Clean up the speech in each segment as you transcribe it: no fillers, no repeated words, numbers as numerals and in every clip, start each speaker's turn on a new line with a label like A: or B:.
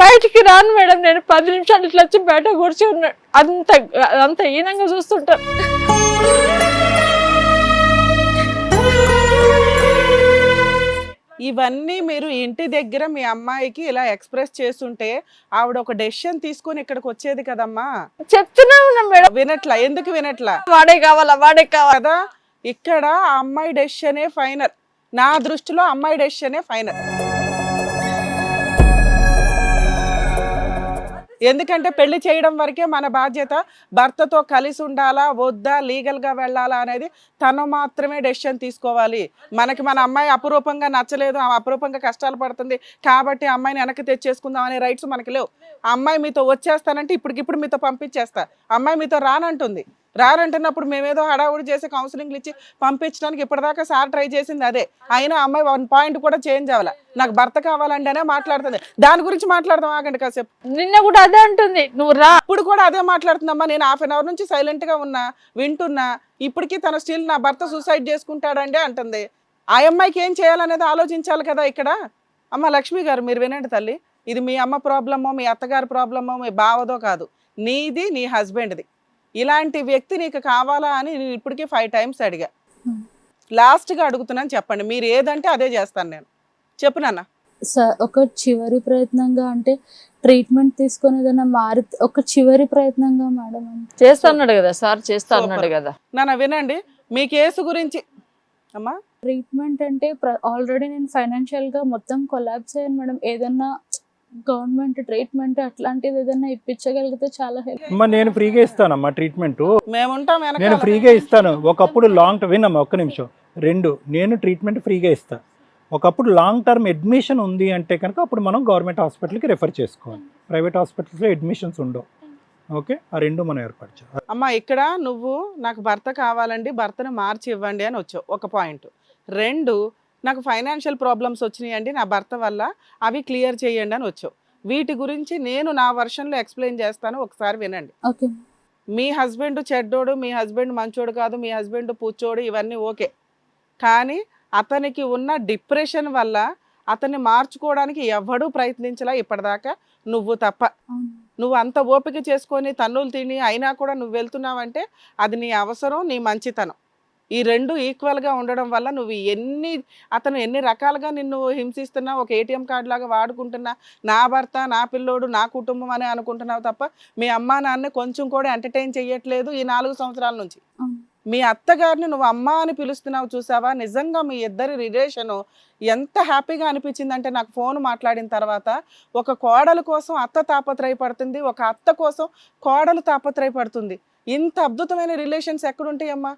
A: బయటికి రాను మేడం, నేను 10 నిమిషాలు ఇట్లా వచ్చి బయట కూర్చి ఉన్నాడు. అంత అంత హీనంగా చూస్తుంటాను.
B: ఇవన్నీ మీరు ఇంటి దగ్గర మీ అమ్మాయికి ఇలా ఎక్స్ప్రెస్ చేస్తుంటే ఆవిడ ఒక డెసిషన్ తీసుకొని ఇక్కడికి వచ్చేది కదమ్మా.
A: చెప్తూనే ఉన్నా మేడం,
B: వినట్లా, ఎందుకు వినట్లా
A: వాడే కావాలా వాడే కావాలా
B: కదా. ఇక్కడ ఆ అమ్మాయి డెసిషనే ఫైనల్. నా దృష్టిలో అమ్మాయి డెసిషనే ఫైనల్. ఎందుకంటే పెళ్లి చేయడం వరకే మన బాధ్యత. భర్తతో కలిసి ఉండాలా వద్దా, లీగల్గా వెళ్ళాలా అనేది తను మాత్రమే డెసిషన్ తీసుకోవాలి. మనకి మన అమ్మాయి అపురూపంగా నచ్చలేదు, ఆ అపురూపంగా కష్టాలు పడుతుంది కాబట్టి అమ్మాయిని వెనక్కి తెచ్చేసుకుందాం అనే రైట్స్ మనకి లేవు. ఆ అమ్మాయి మీతో వచ్చేస్తానంటే ఇప్పటికిప్పుడు మీతో పంపించేస్తా, అమ్మాయి మీతో రానంటుంది. రానంటున్నప్పుడు మేమేదో హడావుడి చేసి కౌన్సిలింగ్లు ఇచ్చి పంపించడానికి ఇప్పటిదాకా సార్ ట్రై చేసింది అదే. అయినా అమ్మాయి 1 పాయింట్ కూడా చేంజ్ అవ్వాల. నాకు భర్త కావాలండి అనే మాట్లాడుతుంది. దాని గురించి మాట్లాడదాం ఆగండి కాసేపు.
A: నిన్న కూడా అదే అంటుంది, నువ్వు రా.
B: ఇప్పుడు కూడా అదే మాట్లాడుతుందమ్మా. నేను 1/2 అవర్ నుంచి సైలెంట్ గా ఉన్నా, వింటున్నా. ఇప్పటికీ తన స్టిల్ నా భర్త సూసైడ్ చేసుకుంటాడండి అంటుంది. ఆ అమ్మాయికి ఏం చేయాలనేది ఆలోచించాలి కదా ఇక్కడ. అమ్మ లక్ష్మి గారు మీరు వినండి తల్లి, ఇది మీ అమ్మ ప్రాబ్లమో మీ అత్తగారి ప్రాబ్లమో మీ బావదో కాదు, నీది నీ హస్బెండ్ది. ఇలాంటి వ్యక్తి నీకు కావాలా అని నేను ఇప్పటికీ 5 times అడిగా. లాస్ట్గా అడుగుతున్నాను, చెప్పండి. మీరు ఏదంటే అదే చేస్తాను నేను. చెప్పు నాన్న.
C: ఒక చివరి ప్రయత్నంగా అంటే ట్రీట్మెంట్ తీసుకొని ఏదైనా మారి ఒక చివరి ప్రయత్నంగా మేడం
A: చేస్తా అన్నాడు కదా సార్, చేస్తా అన్నాడు కదా.
B: నాన్న వినండి, మీ కేసు గురించి అమ్మా.
C: ట్రీట్మెంట్ అంటే ఆల్రెడీ నేను ఫైనాన్షియల్ గా మొత్తం కొలాబ్స్ అయ్యాను మేడం. ఏదన్నా గవర్నమెంట్ ట్రీట్మెంట్ అట్లాంటిది ఏదైనా ఇప్పించగలిగితే చాలా హెల్ప్.
D: అమ్మా నేను ఫ్రీగా ఇస్తానమ్మా ట్రీట్మెంట్,
B: మేముంటాం
D: నేను
B: వెనకాల.
D: ఫ్రీగా ఇస్తాను. ఒకప్పుడు లాంగ్ వినమ్మా ఒక్క నిమిషం. 2 నేను ట్రీట్మెంట్ ఫ్రీగా ఇస్తాను. ఒకప్పుడు లాంగ్ టర్మ్ అడ్మిషన్ ఉంది అంటే కనుక అప్పుడు మనం గవర్నమెంట్ హాస్పిటల్కి రెఫర్ చేసుకోవాలి. ప్రైవేట్ హాస్పిటల్స్లో అడ్మిషన్స్ ఉండవు. ఓకే, ఆ 2 మనం ఏర్పాటు చేయాలి.
B: అమ్మ ఇక్కడ నువ్వు నాకు భర్త కావాలండి, భర్తను మార్చి ఇవ్వండి అని వచ్చావు, ఒక పాయింట్. 2 నాకు ఫైనాన్షియల్ ప్రాబ్లమ్స్ వచ్చినాయండి నా భర్త వల్ల, అవి క్లియర్ చేయండి అని వచ్చావు. వీటి గురించి నేను నా వర్షన్లో ఎక్స్ప్లెయిన్ చేస్తాను, ఒకసారి వినండి.
C: ఓకే.
B: మీ హస్బెండ్ చెడ్డోడు, మీ హస్బెండ్ మంచోడు కాదు, మీ హస్బెండ్ పూచోడు, ఇవన్నీ ఓకే. కానీ అతనికి ఉన్న డిప్రెషన్ వల్ల అతన్ని మార్చుకోవడానికి ఎవడూ ప్రయత్నించలా ఇప్పటిదాకా, నువ్వు తప్ప. నువ్వు అంత ఓపిక చేసుకొని తన్నులు తిని అయినా కూడా నువ్వు వెళ్తున్నావంటే అది నీ అవసరం, నీ మంచితనం. ఈ 2 ఈక్వల్గా ఉండడం వల్ల నువ్వు అతను ఎన్ని రకాలుగా నిన్ను హింసిస్తున్నా, ఒక ATM కార్డు లాగా వాడుకుంటున్నా, నా భర్త నా పిల్లోడు నా కుటుంబం అని అనుకుంటున్నావు తప్ప మీ అమ్మా నాన్న కొంచెం కూడా ఎంటర్టైన్ చెయ్యట్లేదు ఈ 4 సంవత్సరాల నుంచి. మీ అత్తగారిని నువ్వు అమ్మ అని పిలుస్తున్నావు చూసావా. నిజంగా మీ ఇద్దరి రిలేషను ఎంత హ్యాపీగా అనిపించిందంటే నాకు ఫోన్ మాట్లాడిన తర్వాత, ఒక కోడలు కోసం అత్త తాపత్రయపడుతుంది, ఒక అత్త కోసం కోడలు తాపత్రయపడుతుంది. ఇంత అద్భుతమైన రిలేషన్స్ ఎక్కడుంటాయమ్మా.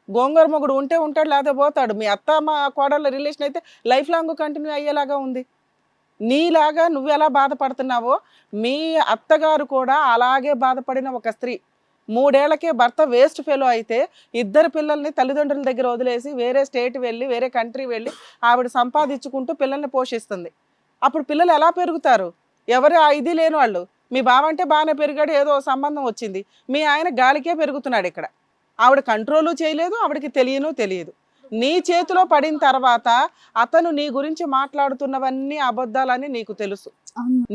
B: గోంగూర మొగుడు ఉంటే ఉంటాడు, లేకపోతే పోతాడు. మీ అత్త మా కోడళ్ళ రిలేషన్ అయితే లైఫ్ లాంగ్ కంటిన్యూ అయ్యేలాగా ఉంది. నీలాగా నువ్వు ఎలా బాధపడుతున్నావో మీ అత్తగారు కూడా అలాగే బాధపడిన ఒక స్త్రీ. 3 ఏళ్లకే భర్త వేస్ట్ ఫెలో అయితే 2 పిల్లల్ని తల్లిదండ్రుల దగ్గర వదిలేసి వేరే స్టేట్ వెళ్ళి వేరే కంట్రీ వెళ్ళి ఆవిడ సంపాదించుకుంటూ పిల్లల్ని పోషిస్తుంది. అప్పుడు పిల్లలు ఎలా పెరుగుతారు? ఎవరు ఇది లేని వాళ్ళు. మీ బావ అంటే బాగానే పెరిగాడు, ఏదో సంబంధం వచ్చింది. మీ ఆయన గాలికే పెరుగుతున్నాడు ఇక్కడ. ఆవిడ కంట్రోలు చేయలేదు, ఆవిడకి తెలియదు. నీ చేతిలో పడిన తర్వాత అతను నీ గురించి మాట్లాడుతున్నవన్నీ అబద్ధాలని నీకు తెలుసు.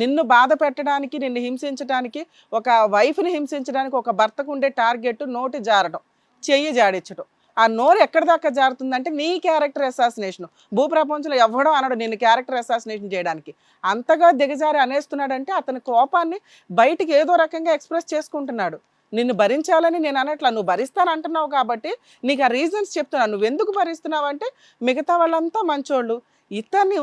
B: నిన్ను బాధ పెట్టడానికి, నిన్ను హింసించడానికి, ఒక వైఫ్ని హింసించడానికి ఒక భర్తకు ఉండే టార్గెట్ నోటి జారడం, చెయ్యి జాడించడం. ఆ నోరు ఎక్కడి దాకా జారుతుందంటే నీ క్యారెక్టర్ అసాసినేషన్. భూప్రపంచంలో ఎవడో అనడు నిన్ను క్యారెక్టర్ అసాసినేషన్ చేయడానికి. అంతగా దిగజారి అనేస్తున్నాడంటే అతని కోపాన్ని బయటికి ఏదో రకంగా ఎక్స్ప్రెస్ చేసుకుంటున్నాడు. నిన్ను భరించాలని నేను అనట్లా, నువ్వు భరిస్తానంటున్నావు కాబట్టి నీకు ఆ రీజన్స్ చెప్తున్నాను. నువ్వు ఎందుకు భరిస్తున్నావు అంటే మిగతా వాళ్ళంతా మంచోళ్ళు, ఇతను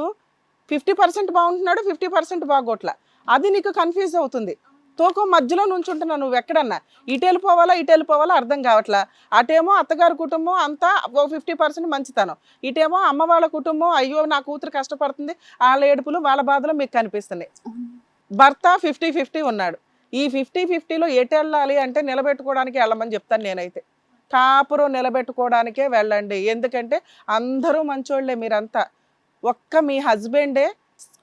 B: 50% బాగుంటున్నాడు, 50% బాగోట్ల. అది నీకు కన్ఫ్యూజ్ అవుతుంది. తోకం మధ్యలో నుంచుంటున్నావు నువ్వు. ఎక్కడన్నా ఇటు వెళ్ళిపోవాలా అర్థం కావట్లా. అటేమో అత్తగారి కుటుంబం అంతా 50% మంచితనం, ఇటేమో అమ్మ వాళ్ళ కుటుంబం అయ్యో నా కూతురు కష్టపడుతుంది, వాళ్ళ ఏడుపులు వాళ్ళ బాధలు మీకు కనిపిస్తున్నాయి. భర్త 50-50 ఉన్నాడు. ఈ 50-50లో ఎటు వెళ్ళాలి అంటే నిలబెట్టుకోవడానికి వెళ్ళమని చెప్తాను నేనైతే. కాపురం నిలబెట్టుకోవడానికే వెళ్ళండి. ఎందుకంటే అందరూ మంచోళ్లే మీరంతా. ఒక్క మీ హస్బెండే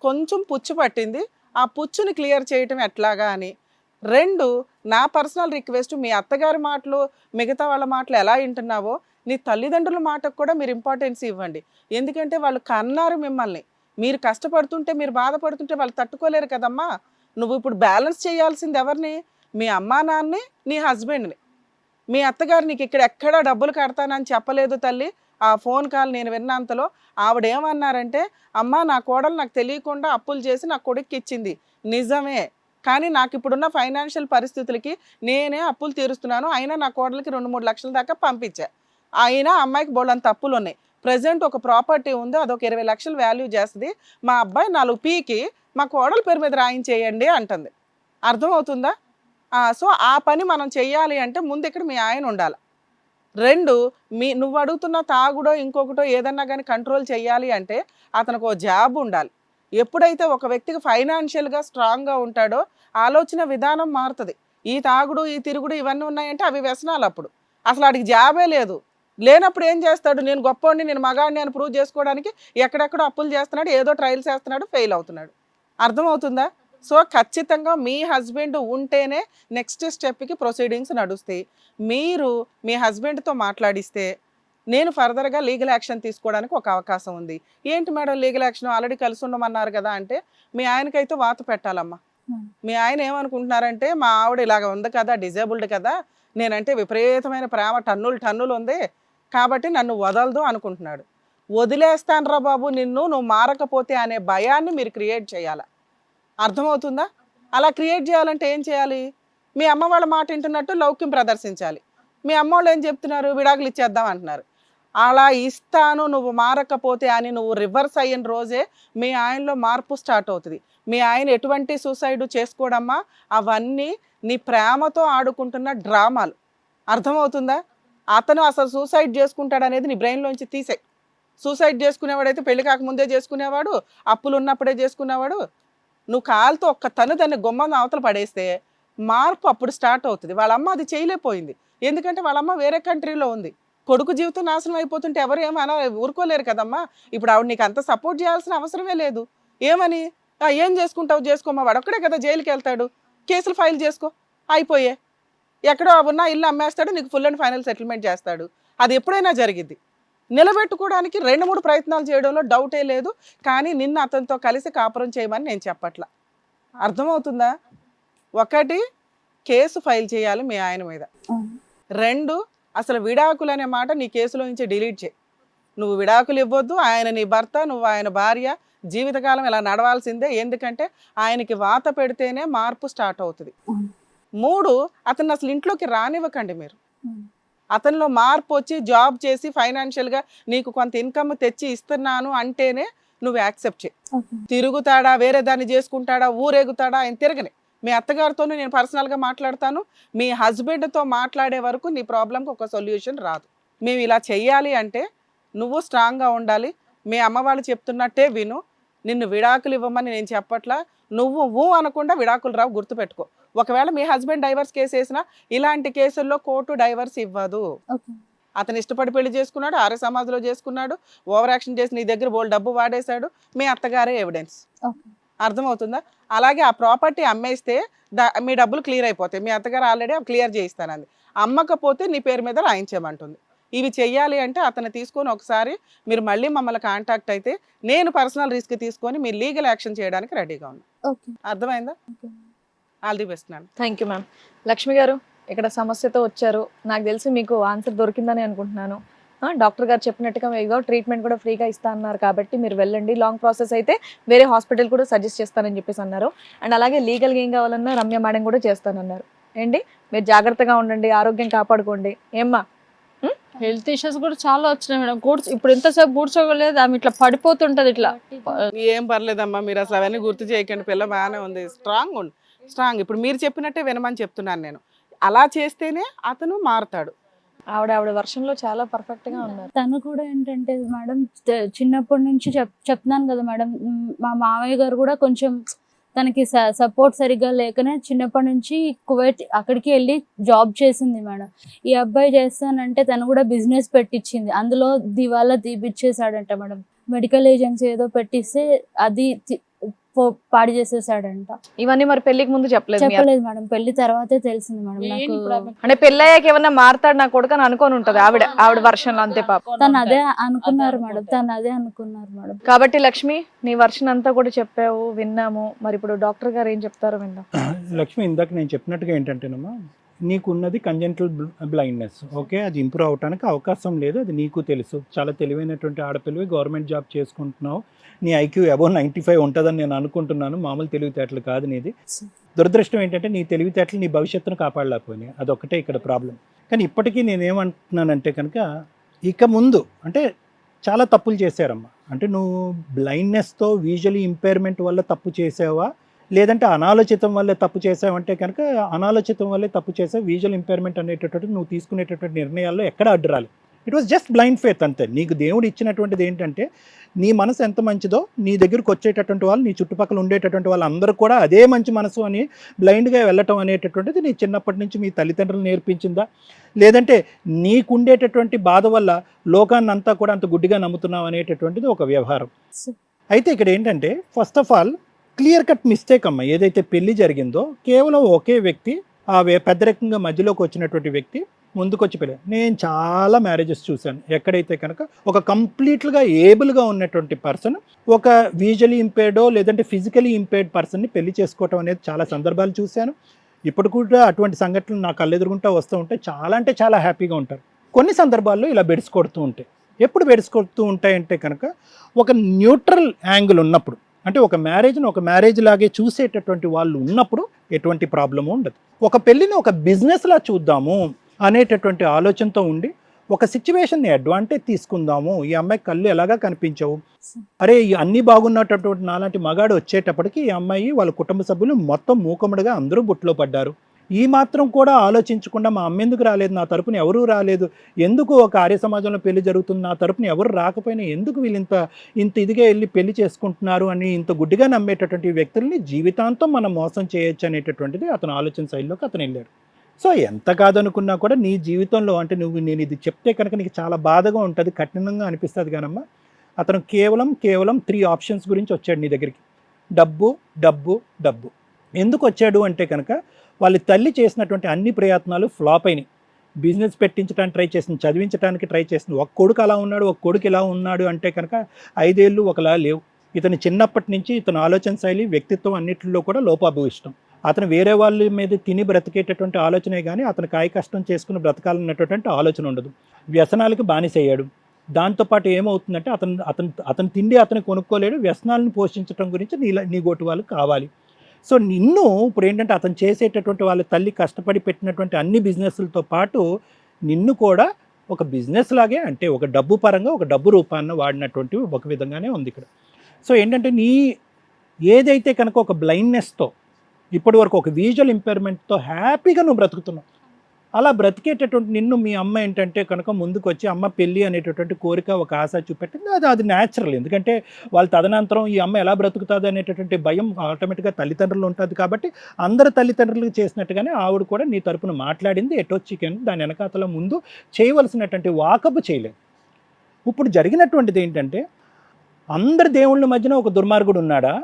B: కొంచెం పుచ్చు పట్టింది, ఆ పుచ్చుని క్లియర్ చేయటం ఎట్లాగా అని. 2 నా పర్సనల్ రిక్వెస్ట్, మీ అత్తగారి మాటలు మిగతా వాళ్ళ మాటలు ఎలా వింటున్నావో నీ తల్లిదండ్రుల మాటకు కూడా మీరు ఇంపార్టెన్స్ ఇవ్వండి. ఎందుకంటే వాళ్ళు కన్నారు మిమ్మల్ని. మీరు కష్టపడుతుంటే, మీరు బాధపడుతుంటే వాళ్ళు తట్టుకోలేరు కదమ్మా. నువ్వు ఇప్పుడు బ్యాలెన్స్ చేయాల్సింది ఎవరిని? మీ అమ్మా నాన్నని, నీ హస్బెండ్ని. మీ అత్తగారు నీకు ఇక్కడ ఎక్కడా డబ్బులు కడతానని చెప్పలేదు తల్లి. ఆ ఫోన్ కాల్ నేను విన్నంతలో ఆవిడ ఏమన్నారంటే, అమ్మ నా కోడలు నాకు తెలియకుండా అప్పులు చేసి నా కొడుక్కి ఇచ్చింది నిజమే, కానీ నాకు ఇప్పుడున్న ఫైనాన్షియల్ పరిస్థితులకి నేనే అప్పులు తీరుస్తున్నాను, అయినా నా కోడలికి 2-3 లక్షల దాకా పంపించా, అయినా అమ్మాయికి బోళ్ళంత అప్పులు ఉన్నాయి. ప్రజెంట్ ఒక ప్రాపర్టీ ఉంది, అదొక 20 లక్షలు వాల్యూ చేస్తుంది, మా అబ్బాయి 4 పీకి మా కోడల పేరు మీద రాయించేయండి అంటుంది. అర్థమవుతుందా? సో ఆ పని మనం చెయ్యాలి అంటే ముందు ఇక్కడ మీ ఆయన ఉండాలి. 2, నువ్వు అడుగుతున్న తాగుడో ఇంకొకటో ఏదన్నా కానీ కంట్రోల్ చేయాలి అంటే అతనికి ఒక జాబ్ ఉండాలి. ఎప్పుడైతే ఒక వ్యక్తికి ఫైనాన్షియల్గా స్ట్రాంగ్గా ఉంటాడో ఆలోచన విధానం మారుతుంది. ఈ తాగుడు ఈ తిరుగుడు ఇవన్నీ ఉన్నాయంటే అవి వ్యసనాలు. అప్పుడు అసలు వాడికి జాబే లేదు. లేనప్పుడు ఏం చేస్తాడు? నేను గొప్పవాడిని, నేను మగాడిని అని ప్రూవ్ చేసుకోవడానికి ఎక్కడెక్కడో అప్పులు చేస్తున్నాడు, ఏదో ట్రయల్స్ చేస్తున్నాడు, ఫెయిల్ అవుతున్నాడు. అర్థమవుతుందా? సో ఖచ్చితంగా మీ హస్బెండ్ ఉంటేనే నెక్స్ట్ స్టెప్కి ప్రొసీడింగ్స్ నడుస్తాయి. మీరు మీ హస్బెండ్తో మాట్లాడిస్తే నేను ఫర్దర్గా లీగల్ యాక్షన్ తీసుకోవడానికి ఒక అవకాశం ఉంది. ఏంటి మేడం లీగల్ యాక్షన్? ఆల్రెడీ కలిసి ఉండమన్నారు కదా అంటే, మీ ఆయనకైతే వాత పెట్టాలమ్మా. మీ ఆయన ఏమనుకుంటున్నారంటే, మా ఆవిడ ఇలాగ ఉంది కదా, డిజేబుల్డ్ కదా, నేనంటే విపరీతమైన ప్రేమ టన్నులు ఉంది కాబట్టి నన్ను వదలదు అనుకుంటున్నాడు. వదిలేస్తానరా బాబు నిన్ను, నువ్వు మారకపోతే అనే భయాన్ని మీరు క్రియేట్ చేయాలి. అర్థమవుతుందా? అలా క్రియేట్ చేయాలంటే ఏం చేయాలి? మీ అమ్మ వాళ్ళ మాట వింటున్నట్టు లౌక్యం ప్రదర్శించాలి. మీ అమ్మ వాళ్ళు ఏం చెప్తున్నారు? విడాకులు ఇచ్చేద్దాం అంటున్నారు. అలా ఇస్తాను నువ్వు మారకపోతే అని నువ్వు రివర్స్ అయిన రోజే మీ ఆయనలో మార్పు స్టార్ట్ అవుతుంది. మీ ఆయన ఎటువంటి సూసైడ్ చేసుకోవడమ్మా, అవన్నీ నీ ప్రేమతో ఆడుకుంటున్న డ్రామాలు. అర్థమవుతుందా? అతను అసలు సూసైడ్ చేసుకుంటాడు అనేది నీ బ్రెయిన్లోంచి తీసే. సూసైడ్ చేసుకునేవాడైతే పెళ్లి కాకముందే చేసుకునేవాడు, అప్పులు ఉన్నప్పుడే చేసుకునేవాడు. నువ్వు కాలుతో ఒక్క దాన్ని గుమ్మం అవతల పడేస్తే మార్పు అప్పుడు స్టార్ట్ అవుతుంది. వాళ్ళమ్మ అది చేయలేకపోయింది, ఎందుకంటే వాళ్ళమ్మ వేరే కంట్రీలో ఉంది. కొడుకు జీవితం నాశనం అయిపోతుంటే ఎవరు ఏమైనా ఊరుకోలేరు కదమ్మా. ఇప్పుడు ఆవిడ నీకు అంత సపోర్ట్ చేయాల్సిన అవసరమే లేదు. ఏమని ఏం చేసుకుంటావు చేసుకోమా, వాడు ఒక్కడే కదా జైలుకి వెళ్తాడు, కేసులు ఫైల్ చేసుకో, అయిపోయే. ఎక్కడో ఉన్న ఇల్లు అమ్మేస్తాడు, నీకు ఫుల్ అండ్ ఫైనల్ సెటిల్మెంట్ చేస్తాడు. అది ఎప్పుడైనా జరిగిద్ది. నిలబెట్టుకోవడానికి 2-3 ప్రయత్నాలు చేయడంలో డౌటే లేదు. కానీ నిన్ను అతనితో కలిసి కాపురం చేయమని నేను చెప్పట్లా. అర్థమవుతుందా? 1 కేసు ఫైల్ చేయాలి మీ ఆయన మీద. 2 అసలు విడాకులు అనే మాట నీ కేసులో నుంచి డిలీట్ చేయి. నువ్వు విడాకులు ఇవ్వద్దు, ఆయన నీ భర్త, నువ్వు ఆయన భార్య, జీవితకాలం ఇలా నడవాల్సిందే. ఎందుకంటే ఆయనకి వాత పెడితేనే మార్పు స్టార్ట్ అవుతుంది. 3 అతన్ని అసలు ఇంట్లోకి రానివ్వకండి మీరు. అతనిలో మార్పు వచ్చి జాబ్ చేసి ఫైనాన్షియల్గా నీకు కొంత ఇన్కమ్ తెచ్చి ఇస్తున్నాను అంటేనే నువ్వు యాక్సెప్ట్ చేయి. తిరుగుతాడా, వేరే దాన్ని చేసుకుంటాడా, ఊరేగుతాడా, ఆయన తిరగని. మీ అత్తగారితోనూ నేను పర్సనల్గా మాట్లాడతాను. మీ హస్బెండ్తో మాట్లాడే వరకు నీ ప్రాబ్లంకి ఒక సొల్యూషన్ రాదు. మేము ఇలా చెయ్యాలి అంటే నువ్వు స్ట్రాంగ్గా ఉండాలి. మీ అమ్మ వాళ్ళు చెప్తున్నట్టే విను. నిన్ను విడాకులు ఇవ్వమని నేను చెప్పట్లా. నువ్వు అనకుండా విడాకులు రావు, గుర్తుపెట్టుకో. ఒకవేళ మీ హస్బెండ్ డైవర్స్ కేసు వేసినా ఇలాంటి కేసుల్లో కోర్టు డైవర్స్ ఇవ్వదు. అతను ఇష్టపడి పెళ్లి చేసుకున్నాడు, ఆర్య సమాజంలో చేసుకున్నాడు, ఓవర్ యాక్షన్ చేసి నీ దగ్గర బోల్ డబ్బు వాడేశాడు, మీ అత్తగారే ఎవిడెన్స్. అర్థమవుతుందా? అలాగే ఆ ప్రాపర్టీ అమ్మేస్తే మీ డబ్బులు క్లియర్ అయిపోతాయి. మీ అత్తగారు ఆల్రెడీ క్లియర్ చేయిస్తానంది. అమ్మకపోతే నీ పేరు మీద రాయించమంటుంది. ఇవి చెయ్యాలి అంటే అతను తీసుకొని ఒకసారి మీరు మళ్ళీ మమ్మల్ని కాంటాక్ట్ అయితే నేను పర్సనల్ రిస్క్ తీసుకొని మీ లీగల్ యాక్షన్ చేయడానికి రెడీగా ఉన్నాను. అర్థమైందా? All the best ma'am.
A: Thank you ma'am. Lakshmi గారు ఇక్కడ సమస్యతో వచ్చారు, నాకు తెలిసి మీకు ఆన్సర్ దొరికిందని అనుకుంటున్నాను. డాక్టర్ గారు చెప్పినట్టుగా ఏదో ట్రీట్మెంట్ కూడా ఫ్రీగా ఇస్తా అన్నారు కాబట్టి మీరు వెళ్ళండి. లాంగ్ ప్రాసెస్ అయితే వేరే హాస్పిటల్ కూడా సజెస్ట్ చేస్తానని చెప్పేసి అన్నారు. అండ్ అలాగే లీగల్గా ఏం కావాలన్నా రమ్య మేడం కూడా చేస్తానన్నారు. ఏంటి, మీరు జాగ్రత్తగా ఉండండి, ఆరోగ్యం కాపాడుకోండి. ఏమ్మా?
C: హెల్త్ ఇష్యూస్ కూడా చాలా వచ్చినాయి మేడం. ఇప్పుడు ఎంతసేపు కూర్చోగలేదు, ఆమె ఇట్లా పడిపోతుంటది ఇట్లా.
B: ఏం పర్లేదమ్మా, మీరు అసలు అవన్నీ గుర్తు చేయకండి. పిల్ల బాగానే ఉంది, స్ట్రాంగ్ ఉంది, స్ట్రాంగ్. ఇప్పుడు మీరు చెప్పినట్టే వినమని చెప్తున్నాను నేను. అలా చేస్తేనే అతను మారుతాడు.
A: ఆవిడ వర్షంలో చాలా పర్ఫెక్ట్ గా ఉన్నారు.
C: తను కూడా ఏంటంటే మేడం చిన్నప్పటి నుంచి చెప్తున్నాను కదా మేడం, మా మామయ్య గారు కూడా కొంచెం తనకి సపోర్ట్ సరిగ్గా లేకనే చిన్నప్పటి నుంచి కువైట్ అక్కడికి వెళ్ళి జాబ్ చేసింది మేడం. ఈ అబ్బాయి చేస్తానంటే తను కూడా బిజినెస్ పెట్టించింది, అందులో దివాలా తీపిచ్చేసాడంట మేడం. మెడికల్ ఏజెన్సీ ఏదో పెట్టిస్తే అది పాడు చేసేసాడంట.
A: ఇవన్నీ మరి పెళ్లికి ముందు చెప్పలేదు మీ అత్త?
C: చెప్పలేదు మేడం, పెళ్లి తర్వాతే తెలిసింది మేడం నాకు.
A: అంటే పెళ్ళయ్యాక ఏమన్నా మారతాడు నా కొడుకు అని అనుకొని ఉంటది ఆవిడ వర్షన్ లో, అంతే పాప.
C: తను అదే అనుకున్నారు మేడం, తను అదే అనుకున్నారు మేడం.
A: కాబట్టి లక్ష్మి నీ వర్షన్ అంతా కూడా చెప్పావు, విన్నాము. మరి ఇప్పుడు డాక్టర్ గారు ఏం చెప్తారో విందాం.
D: లక్ష్మి, ఇందాక నేను చెప్పినట్టుగా ఏంటంటేనమ్మా, నీకున్నది కంజెంటల్ బ్లైండ్నెస్. ఓకే, అది ఇంప్రూవ్ అవడానికి అవకాశం లేదు, అది నీకు తెలుసు. చాలా తెలివైనటువంటి ఆడపిల్లవి, గవర్నమెంట్ జాబ్ చేసుకుంటున్నావు, నీ ఐక్యూ అబౌవ్ 95 ఉంటుందని నేను అనుకుంటున్నాను. మామూలు తెలివితేటలు కాదు నీది. దురదృష్టం ఏంటంటే నీ తెలివితేటలు నీ భవిష్యత్తును కాపాడలేకపోయినాయి, అదొక్కటే ఇక్కడ ప్రాబ్లం. కానీ ఇప్పటికీ నేనేమంటున్నానంటే కనుక, ఇక ముందు అంటే చాలా తప్పులు చేశారమ్మా. అంటే నువ్వు బ్లైండ్నెస్తో విజువల్ ఇంపైర్మెంట్ వల్ల తప్పు చేసావా, లేదంటే అనాలోచితం వల్లే తప్పు చేసావంటే కనుక అనాలోచితం వల్లే తప్పు చేసావు. విజువల్ ఇంపైర్మెంట్ అనేటటువంటి నువ్వు తీసుకునేటటువంటి నిర్ణయాల్లో ఎక్కడ అడ్డురాలి. It was just blind faith అంతే. నీకు దేవుడు ఇచ్చినటువంటిది ఏంటంటే, నీ మనసు ఎంత మంచిదో నీ దగ్గరకు వచ్చేటటువంటి వాళ్ళు, నీ చుట్టుపక్కల ఉండేటటువంటి వాళ్ళు అందరూ కూడా అదే మంచి మనసు అని బ్లైండ్గా వెళ్ళటం అనేటటువంటిది నీ చిన్నప్పటి నుంచి మీ తల్లిదండ్రులు నేర్పించిందా, లేదంటే నీకుండేటటువంటి బాధ వల్ల లోకాన్ని అంతా కూడా అంత గుడ్డిగా నమ్ముతున్నావు అనేటటువంటిది ఒక వ్యవహారం. అయితే ఇక్కడ ఏంటంటే, first of all clear cut mistake అమ్మ. ఏదైతే పెళ్లి జరిగిందో కేవలం ఒకే వ్యక్తి, ఆ పెద్దరికంగా మధ్యలోకి వచ్చినటువంటి వ్యక్తి ముందుకొచ్చి పెళ్ళి. నేను చాలా మ్యారేజెస్ చూశాను ఎక్కడైతే కనుక ఒక కంప్లీట్గా ఏబుల్గా ఉన్నటువంటి పర్సన్ ఒక విజువలీ ఇంపేర్డో లేదంటే ఫిజికలీ ఇంపేర్డ్ పర్సన్ని పెళ్లి చేసుకోవటం అనేది చాలా సందర్భాలు చూశాను. ఇప్పుడు కూడా అటువంటి సంఘటనలు నా కళ్ళెదురుగుంటా వస్తూ ఉంటాయి. చాలా అంటే చాలా హ్యాపీగా ఉంటారు. కొన్ని సందర్భాల్లో ఇలా బెడిసి కొడుతూ ఉంటాయి. ఎప్పుడు బెడిసి కొడుతూ ఉంటాయంటే కనుక ఒక న్యూట్రల్ యాంగిల్ ఉన్నప్పుడు, అంటే ఒక మ్యారేజ్ని ఒక మ్యారేజ్ లాగే చూసేటటువంటి వాళ్ళు ఉన్నప్పుడు ఎటువంటి ప్రాబ్లము ఉండదు. ఒక పెళ్ళిని ఒక బిజినెస్లా చూద్దాము అనేటటువంటి ఆలోచనతో ఉండి ఒక సిచ్యువేషన్ని అడ్వాంటేజ్ తీసుకుందాము. ఈ అమ్మాయి కళ్ళు ఎలాగా కనిపించవు, అరే ఈ అన్నీ బాగున్నటువంటి నాలాంటి మగాడు వచ్చేటప్పటికి ఈ అమ్మాయి వాళ్ళ కుటుంబ సభ్యులు మొత్తం మూకముడిగా అందరూ బుట్లో పడ్డారు. ఈ మాత్రం కూడా ఆలోచించకుండా మా అమ్మ ఎందుకు రాలేదు, నా తరపున ఎవరూ రాలేదు, ఎందుకు ఒక ఆర్య సమాజంలో పెళ్లి జరుగుతుంది, నా తరపున ఎవరు రాకపోయినా ఎందుకు వీళ్ళు ఇంత ఇదిగా వెళ్ళి పెళ్లి చేసుకుంటున్నారు అని ఇంత గుడ్డిగా నమ్మేటటువంటి వ్యక్తుల్ని జీవితాంతం మనం మోసం చేయొచ్చు అనేటటువంటిది అతను ఆలోచన శైలిలోకి అతను వెళ్ళాడు. సో ఎంత కాదనుకున్నా కూడా నీ జీవితంలో అంటే నేను ఇది చెప్తే కనుక నీకు చాలా బాధగా ఉంటుంది, కఠినంగా అనిపిస్తుంది కానమ్మా. అతను కేవలం 3 ఆప్షన్స్ గురించి వచ్చాడు నీ దగ్గరికి. డబ్బు డబ్బు డబ్బు. ఎందుకు వచ్చాడు అంటే కనుక వాళ్ళ తల్లి చేసినటువంటి అన్ని ప్రయత్నాలు ఫ్లాప్ అయినాయి. బిజినెస్ పెట్టించడానికి ట్రై చేసింది, చదివించడానికి ట్రై చేసింది. ఒక కొడుకు అలా ఉన్నాడు, ఒక కొడుకు ఇలా ఉన్నాడు అంటే కనుక 5 ఏళ్ళు ఒకలా లేవు. ఇతను చిన్నప్పటి నుంచి ఇతను ఆలోచన శైలి, వ్యక్తిత్వం అన్నింటిలో కూడా లోపాభూయిష్టం. అతను వేరే వాళ్ళ మీద తిని బ్రతికేటటువంటి ఆలోచనే కానీ అతను కాయ కష్టం చేసుకుని బ్రతకాలన్నటువంటి ఆలోచన ఉండదు. వ్యసనాలకు బానిసయ్యాడు. దాంతోపాటు ఏమవుతుందంటే అతను తిండి అతను కొనుక్కోలేడు, వ్యసనాలను పోషించడం గురించి నీ గోటు వాళ్ళు కావాలి. సో నిన్ను ఇప్పుడు ఏంటంటే అతను చేసేటటువంటి వాళ్ళ తల్లి కష్టపడి పెట్టినటువంటి అన్ని బిజినెస్లతో పాటు నిన్ను కూడా ఒక బిజినెస్ లాగే, అంటే ఒక డబ్బు పరంగా ఒక డబ్బు రూపాన్ని వాడినటువంటి ఒక విధంగానే ఉంది ఇక్కడ. సో ఏంటంటే నీ ఏదైతే కనుక ఒక బ్లైండ్నెస్తో ఇప్పటి వరకు ఒక విజువల్ ఇంపైర్మెంట్తో హ్యాపీగా నువ్వు బ్రతుకుతున్నావు, అలా బ్రతికేటటువంటి నిన్ను మీ అమ్మ ఏంటంటే కనుక ముందుకు వచ్చి అమ్మ పెళ్ళి అనేటటువంటి కోరిక ఒక ఆశ చూపెట్టింది. అది న్యాచురల్. ఎందుకంటే వాళ్ళ తదనంతరం ఈ అమ్మ ఎలా బ్రతుకుతుంది అనేటటువంటి భయం ఆటోమేటిక్గా తల్లిదండ్రులు ఉంటుంది. కాబట్టి అందరు తల్లిదండ్రులకు చేసినట్టుగానే ఆవిడ కూడా నీ తరపున మాట్లాడింది. ఎటో చికెన్ దాని వెనకాతల ముందు చేయవలసినటువంటి వాకబు చేయలేదు. ఇప్పుడు జరిగినటువంటిది ఏంటంటే అందరి దేవుళ్ళ మధ్యన ఒక దుర్మార్గుడు ఉన్నాడా,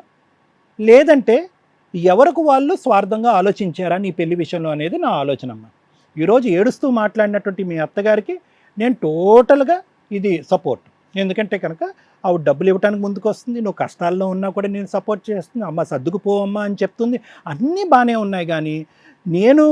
D: లేదంటే ఎవరికి వాళ్ళు స్వార్థంగా ఆలోచించారా నీ పెళ్లి విషయంలో అనేది నా ఆలోచన అమ్మ. ఈరోజు ఏడుస్తూ మాట్లాడినటువంటి మీ అత్తగారికి నేను టోటల్గా ఇది సపోర్ట్. ఎందుకంటే కనుక ఆవిడ డబ్బులు ఇవ్వడానికి ముందుకు వస్తుంది, నువ్వు కష్టాల్లో ఉన్నా కూడా నేను సపోర్ట్ చేస్తుంది, అమ్మ సర్దుకుపోవమ్మా అని చెప్తుంది, అన్నీ బాగానే ఉన్నాయి. కానీ నేను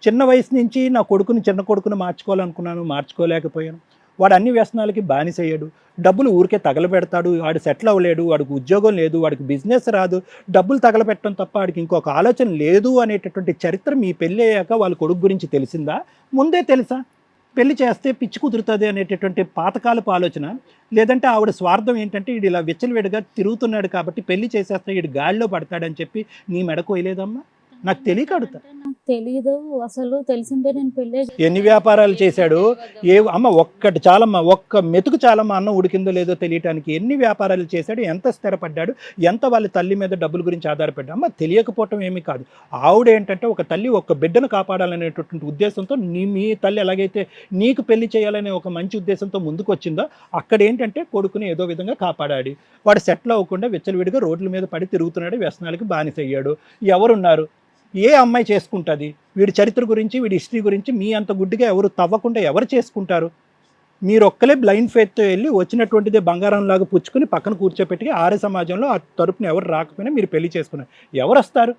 D: చిన్న వయసు నుంచి నా చిన్న కొడుకుని మార్చుకోవాలనుకున్నాను, మార్చుకోలేకపోయాను. వాడు అన్ని వ్యసనాలకి బానిసయ్యాడు, డబ్బులు ఊరికే తగలబెడతాడు, వాడు సెటిల్ అవ్వలేడు, వాడికి ఉద్యోగం లేదు, వాడికి బిజినెస్ రాదు, డబ్బులు తగలబెట్టడం తప్ప వాడికి ఇంకొక ఆలోచన లేదు అనేటటువంటి చరిత్ర మీ పెళ్ళి అయ్యాక వాళ్ళ కొడుకు గురించి తెలిసిందా, ముందే తెలుసా? పెళ్లి చేస్తే పిచ్చి కుదురుతుంది అనేటటువంటి పాతకాలపు ఆలోచన, లేదంటే ఆవిడ స్వార్థం ఏంటంటే వీడు ఇలా విచ్చలవిడిగా తిరుగుతున్నాడు కాబట్టి పెళ్లి చేసేస్తే వీడు గాడిలో పడతాడని చెప్పి నీ మెడకు వేయలేదమ్మా? నాకు తెలియక అడుగుతా.
C: నాకు తెలీదు అసలు, తెలిసింటే నేను పెళ్ళే
D: ఎన్ని వ్యాపారాలు చేశాడు, అమ్మ ఒక్కటి చాలమ్మా, ఒక్క మెతుకు చాలమ్మా అన్నం ఉడికిందో లేదో తెలియటానికి. ఎన్ని వ్యాపారాలు చేశాడు, ఎంత స్థిరపడ్డాడు, ఎంత వాళ్ళ తల్లి మీద డబ్బుల గురించి ఆధారపడ్డా. అమ్మ తెలియకపోవటం ఏమీ కాదు. ఆవిడ ఏంటంటే ఒక తల్లి ఒక బిడ్డను కాపాడాలనేటటువంటి ఉద్దేశంతో మీ తల్లి ఎలాగైతే నీకు పెళ్లి చేయాలనే ఒక మంచి ఉద్దేశంతో ముందుకు వచ్చిందో, అక్కడ ఏంటంటే కొడుకుని ఏదో విధంగా కాపాడాడు. వాడు సెటిల్ అవ్వకుండా విచ్చలవిడిగా రోడ్ల మీద పడి తిరుగుతున్నాడు, వ్యసనాలకి బానిసయ్యాడు. ఎవరున్నారు, ఏ అమ్మాయి చేసుకుంటుంది? వీడి చరిత్ర గురించి, వీడి హిస్టరీ గురించి మీ అంత గుడ్డిగా ఎవరు తవ్వకుండా ఎవరు చేసుకుంటారు? మీరు ఒక్కలే బ్లైండ్ ఫెయిత్తో వెళ్ళి వచ్చినటువంటిదే బంగారంలాగా పుచ్చుకొని పక్కన కూర్చోపెట్టి ఆర్య సమాజంలో ఆ తరపున ఎవరు రాకపోయినా మీరు పెళ్లి చేసుకున్నారు. ఎవరు వస్తారు?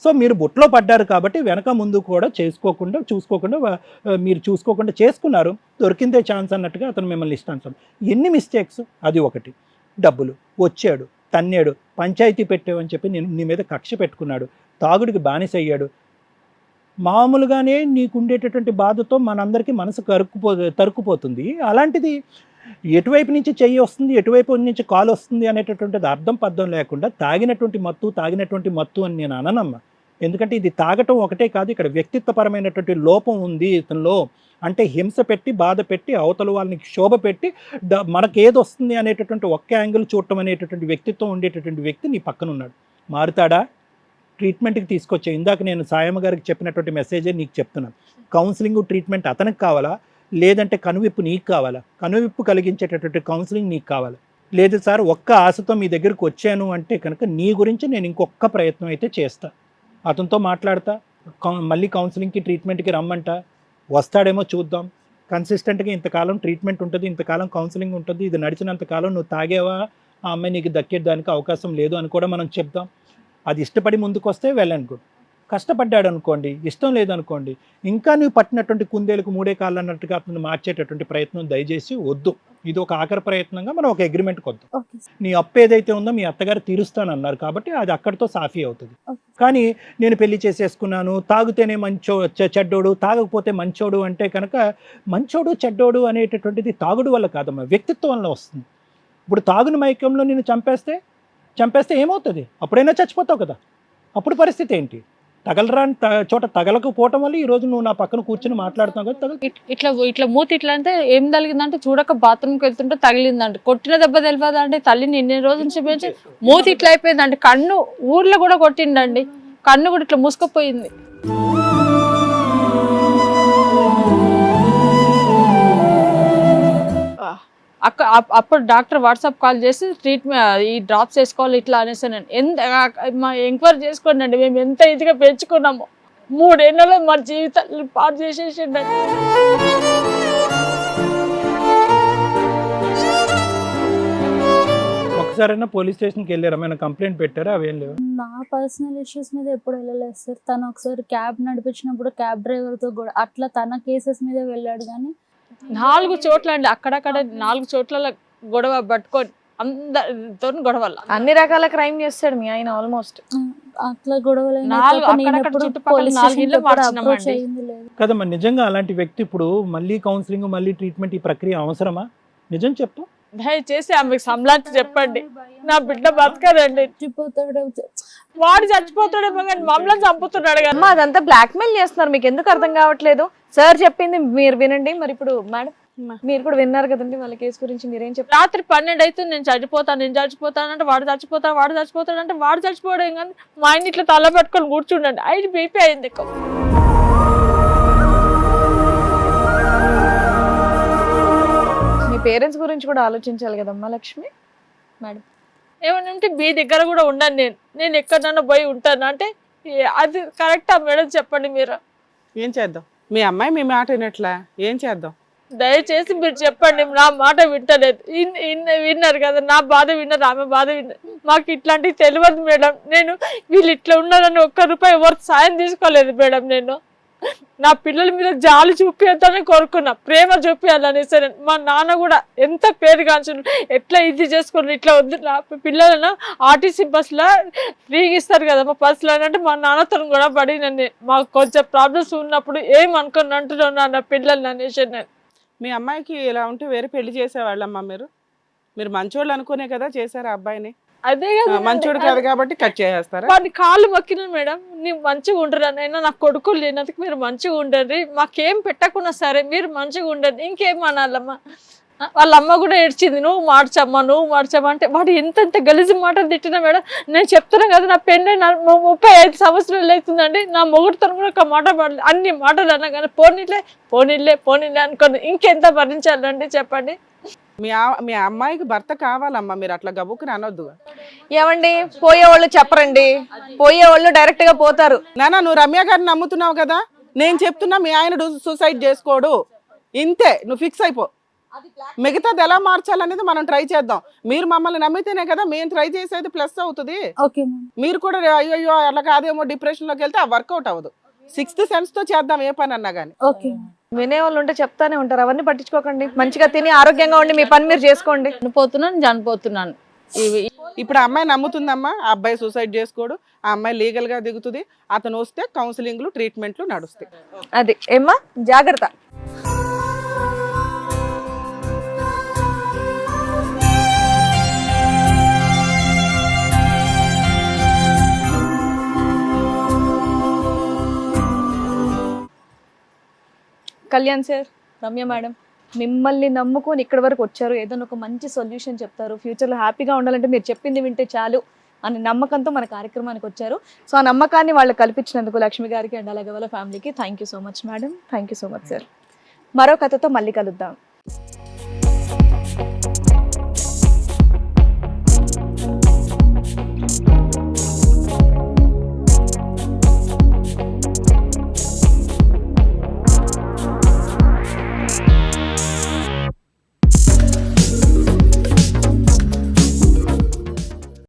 D: సో మీరు బుట్లో పడ్డారు కాబట్టి వెనక ముందు కూడా మీరు చూసుకోకుండా చేసుకున్నారు. దొరికిందే ఛాన్స్ అన్నట్టుగా అతను మిమ్మల్ని ఇష్టాంశం. ఎన్ని మిస్టేక్స్. అది ఒకటి. డబ్బులు వచ్చాడు, తన్నాడు, పంచాయతీ పెట్టావని చెప్పి నేను నీ మీద కక్ష పెట్టుకున్నాడు, తాగుడికి బానిసయ్యాడు. మామూలుగానే నీకుండేటటువంటి బాధతో మనందరికీ మనసు తరుక్కుపోతుంది. అలాంటిది ఎటువైపు నుంచి చెయ్యి వస్తుంది, ఎటువైపు నుంచి కాలు వస్తుంది అనేటటువంటిది అర్థం పద్ధం లేకుండా తాగినటువంటి మత్తు అని నేను అననమ్మా. ఎందుకంటే ఇది తాగటం ఒకటే కాదు, ఇక్కడ వ్యక్తిత్వపరమైనటువంటి లోపం ఉంది ఇతనిలో. అంటే హింస పెట్టి, బాధ పెట్టి, అవతల వాళ్ళని శోభ పెట్టి మనకేది వస్తుంది అనేటటువంటి ఒక్క యాంగిల్ చూడటం అనేటటువంటి వ్యక్తిత్వం ఉండేటటువంటి వ్యక్తి నీ పక్కన ఉన్నాడు. మారుతాడా? ట్రీట్మెంట్కి తీసుకొచ్చా. ఇందాక నేను సాయమ్మ గారికి చెప్పినటువంటి మెసేజే నీకు చెప్తున్నాను. కౌన్సిలింగ్ ట్రీట్మెంట్ అతనికి కావాలా, లేదంటే కనువిప్పు నీకు కావాలా? కనువిప్పు కలిగించేటటువంటి కౌన్సిలింగ్ నీకు కావాలా? లేదు సార్ ఒక్క ఆశతో మీ దగ్గరికి వచ్చాను అంటే కనుక నీ గురించి నేను ఇంకొక ప్రయత్నం అయితే చేస్తా. అతనితో మాట్లాడతా, మళ్ళీ కౌన్సిలింగ్కి ట్రీట్మెంట్కి రమ్మంట. వస్తాడేమో చూద్దాం. కన్సిస్టెంట్గా ఇంతకాలం ట్రీట్మెంట్ ఉంటుంది, ఇంతకాలం కౌన్సిలింగ్ ఉంటుంది, ఇది నడిచినంతకాలం నువ్వు తాగేవా, ఆ అమ్మాయి నీకు దక్కేదానికి అవకాశం లేదు అని కూడా మనం చెప్దాం. అది ఇష్టపడి ముందుకు వస్తే వెళ్ళనుకో. కష్టపడ్డాడు అనుకోండి, ఇష్టం లేదనుకోండి, ఇంకా నువ్వు పట్టినటువంటి కుందేలకు మూడే కాళ్ళు అన్నట్టుగా అతను మార్చేటటువంటి ప్రయత్నం దయచేసి వద్దు. ఇది ఒక ఆఖరి ప్రయత్నంగా మనం ఒక అగ్రిమెంట్కి వద్దాం. నీ అప్పు ఏదైతే ఉందో మీ అత్తగారు తీరుస్తానన్నారు కాబట్టి అది అక్కడితో సాఫీ అవుతుంది. కానీ నేను పెళ్లి చేసేసుకున్నాను, తాగితేనే చెడ్డోడు, తాగకపోతే మంచోడు అంటే కనుక మంచోడు చెడ్డోడు అనేటటువంటిది తాగుడు వల్ల కాదమ్మా, వ్యక్తిత్వం వల్ల వస్తుంది. ఇప్పుడు తాగుని మైకంలో నేను చంపేస్తే ఏమవుతుంది? అప్పుడైనా చచ్చిపోతావు కదా. అప్పుడు పరిస్థితి ఏంటి? తగలరాని చోట తగలకపోవటం వల్ల ఈరోజు నువ్వు నా పక్కన కూర్చొని మాట్లాడుతున్నావు కదా.
C: ఇట్లా మూతి ఇట్లా అంటే ఏం తగిలిందంటే చూడక బాత్రూమ్కి వెళ్తుంటే తగిలిందంటే, కొట్టిన దెబ్బ తెలియదంటే తల్లిని ఇన్ని రోజుల నుంచి పెంచి మూతి ఇట్లా అయిపోయిందంటే, కన్ను ఊర్లో కూడా కొట్టిండండి, కన్ను కూడా ఇట్లా మూసుకుపోయింది. అప్పుడు డాక్టర్ వాట్సాప్ కాల్ చేసి ట్రీట్మెంట్ ఈ డ్రాప్స్ వేసుకోవాలి ఇట్లా అనేసి మా ఎంక్వైరీ చేసుకోండి అండి, మేము ఎంత ఇదిగా పెంచుకున్నాము. 3 ఏళ్ళలో మా జీవితాలు పాడు చేసేసిండి.
D: ఒకసారైనా పోలీస్ స్టేషన్కి వెళ్ళారా, ఏమైనా కంప్లైంట్ పెట్టారా? అవేం లేవు.
C: నా పర్సనల్ ఇష్యూస్ మీద ఎప్పుడు వెళ్ళలేదు సార్. తను ఒకసారి క్యాబ్ నడిపించినప్పుడు క్యాబ్ డ్రైవర్తో కూడా అట్లా తన కేసెస్ మీద వెళ్ళాడు. కానీ
A: 4 చోట్ల అండి, అక్కడక్కడ 4 చోట్ల గొడవ పట్టుకొని అందరితో గొడవలు, అన్ని రకాల క్రైమ్ చేస్తాడు మీ ఆయన. ఆల్మోస్ట్
C: అట్లా గొడవలు
D: కదమ్మా. నిజంగా అలాంటి వ్యక్తి ఇప్పుడు మళ్ళీ కౌన్సిలింగ్, మళ్ళీ ట్రీట్మెంట్, ఈ ప్రక్రియ అవసరమా? నిజం చెప్పు.
A: దయచేసి ఆమెకు సంలాంటి చెప్పండి. నా బిడ్డ బతకదండి, వాడు చచ్చిపోతాడేమో కానీ మమ్మల్ని చంపుతున్నాడు కదా. అదంతా బ్లాక్ మెయిల్ చేస్తున్నారు, మీకు ఎందుకు అర్థం కావట్లేదు? సార్ చెప్పింది మీరు వినండి. మరి ఇప్పుడు మేడం మీరు కూడా విన్నారు కదండి వాళ్ళ కేసు గురించి, మీరేం చెప్పారు? రాత్రి 12 అయితే నేను చచ్చిపోతాను అంటే వాడు చచ్చిపోతాడు అంటే వాడు చచ్చిపోవడం కానీ మా ఆయన ఇట్లా తల పెట్టుకొని కూర్చుండండి. ఆయన బీపీ అయింది ఎక్కువ. మీ పేరెంట్స్ గురించి కూడా ఆలోచించాలి కదమ్మా లక్ష్మి. మేడం ఏమనంటే మీ దగ్గర కూడా ఉండను, నేను ఎక్కడన్నా పోయి ఉంటాను అంటే అది కరెక్టా మేడం? చెప్పండి మీరు.
B: ఏం చేద్దాం? మీ అమ్మాయి మీ మాట వినట్లా, ఏం చేద్దాం?
A: దయచేసి మీరు చెప్పండి. నా మాట వింటలేదు. విన్నారు కదా, నా బాధ విన్నారు, ఆమె బాధ విన్నారు. మాకు ఇట్లాంటివి తెలియదు మేడం. నేను వీళ్ళు ఇట్లా ఉన్నారని ₹1 ఎవరు సాయం తీసుకోలేదు మేడం. నేను నా పిల్లల మీద జాలి చూపించాలని కోరుకున్నా, ప్రేమ చూపించాలని. సరే మా నాన్న కూడా ఎంత పేరు కాంచు ఎట్లా ఇది చేసుకుని ఇట్లా వద్దు. నా పిల్లలను ఆర్టీసీ బస్సులో ఫ్రీగా ఇస్తారు కదా మా బస్సులో అంటే మా నాన్నతో కూడా పడినండి. మాకు కొంచెం ప్రాబ్లమ్స్ ఉన్నప్పుడు ఏమనుకుని అంటున్నాను నా పిల్లల్ని అనేసి. నేను
B: మీ అమ్మాయికి ఇలా ఉంటే వేరే పెళ్లి చేసేవాళ్ళమ్మా? మీరు మంచోళ్ళు అనుకునే కదా చేశారు ఆ అబ్బాయిని?
A: అదే కదా
B: మంచోడు కాదు కాబట్టి కట్ చేసేస్తారా?
A: వాడిని కాళ్ళు మొక్కినాను మేడం, నేను మంచిగా ఉండరానైనా నాకు కొడుకులు లేనందుకు మీరు మంచిగా ఉండండి, మాకేం పెట్టకుండా సరే మీరు మంచిగా ఉండండి, ఇంకేం అనాలమ్మా. వాళ్ళ అమ్మ కూడా ఏడ్చింది, నువ్వు మార్చమ్మా అంటే వాడు ఎంత గలీజు మాటలు తిట్టినా మేడం. నేను చెప్తున్నా కదా, నా పెళ్ళి 35 సంవత్సరాలు అవుతుందండి, నా మొగుడుతో కూడా ఒక మాట పడలేదు, అన్ని మాటలు అన్నా కానీ పోనీలే అనుకోండి, ఇంకెంత భరించాలండి చెప్పండి.
B: మీ అమ్మాయికి భర్త కావాలమ్మా, మీరు అట్లా గబుక్కుని అనొద్దు.
A: ఏమండి పోయేవాళ్ళు చెప్పరండి, పోయేవాళ్ళు డైరెక్ట్ గా పోతారు.
B: నాన్న నువ్వు రమ్య గారిని నమ్ముతున్నావు కదా, నేను చెప్తున్నా మీ ఆయన సూసైడ్ చేసుకోడు, ఇంతే, నువ్వు ఫిక్స్ అయిపో. మిగతాది ఎలా మార్చాలనేది మనం ట్రై చేద్దాం. మీరు మమ్మల్ని నమ్మితేనే కదా మేము ట్రై చేసేది ప్లస్ అవుతుంది.
C: Okay ma'am.
B: మీరు కూడా అయ్యో అలా కాదేమో డిప్రెషన్ లోకి వెళ్తే ఆ వర్కౌట్ అవ్వదు. 6th సెన్స్ తో చేద్దాం ఏ పని అన్నా కానీ.
C: ఓకే
A: వినేవాళ్ళు ఉంటే చెప్తానే ఉంటారు, అవన్నీ పట్టించుకోకండి, మంచిగా తిని ఆరోగ్యంగా ఉండి మీ పని మీరు చేసుకోండి.
C: చనిపోతున్నాను.
B: ఇప్పుడు ఆ అమ్మాయి నమ్ముతుందమ్మా, ఆ అబ్బాయి సూసైడ్ చేసుకోడు, ఆ అమ్మాయి లీగల్ గా దిగుతుంది, అతను వస్తే కౌన్సిలింగ్లు ట్రీట్మెంట్లు నడుస్తాయి.
A: అది ఏమ్మా జాగ్రత్త. కళ్యాణ్ సార్, రమ్య మేడం, మిమ్మల్ని నమ్ముకొని ఇక్కడి వరకు వచ్చారు, ఏదైనా ఒక మంచి సొల్యూషన్ చెప్తారు, ఫ్యూచర్లో హ్యాపీగా ఉండాలంటే మీరు చెప్పింది వింటే చాలు అనే నమ్మకంతో మన కార్యక్రమానికి వచ్చారు. సో ఆ నమ్మకాన్ని వాళ్ళు కల్పించినందుకు లక్ష్మి గారికి అండ్ అలాగే వాళ్ళ ఫ్యామిలీకి thank you so much madam, thank you so much sir. మరో కథతో మళ్ళీ కలుద్దాం.